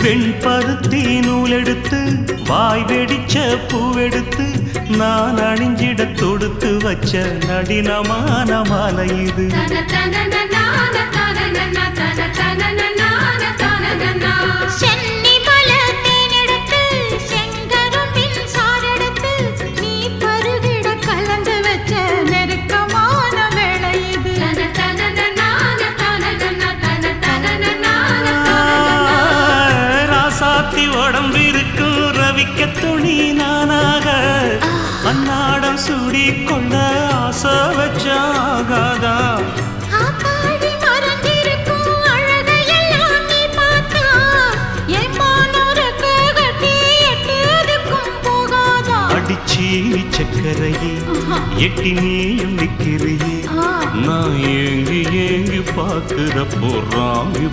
வெண்பருத்தி நூலெடுத்து வாய் வெடிச்ச பூவெடுத்து நான் அணிஞ்சிட தொடுத்து வச்ச நடினமான மாலை இது. உடம்பிருக்கும் ரவிக்க துணி நானாக அன்னாடம் சூடி கொண்ட ஆசை வச்சாகாதா. அடிச்சீனி சக்கரையே எட்டி நீயும் நிக்கிறையே நான் ஏங்கி ஏங்கி பார்க்கிற போறாங்க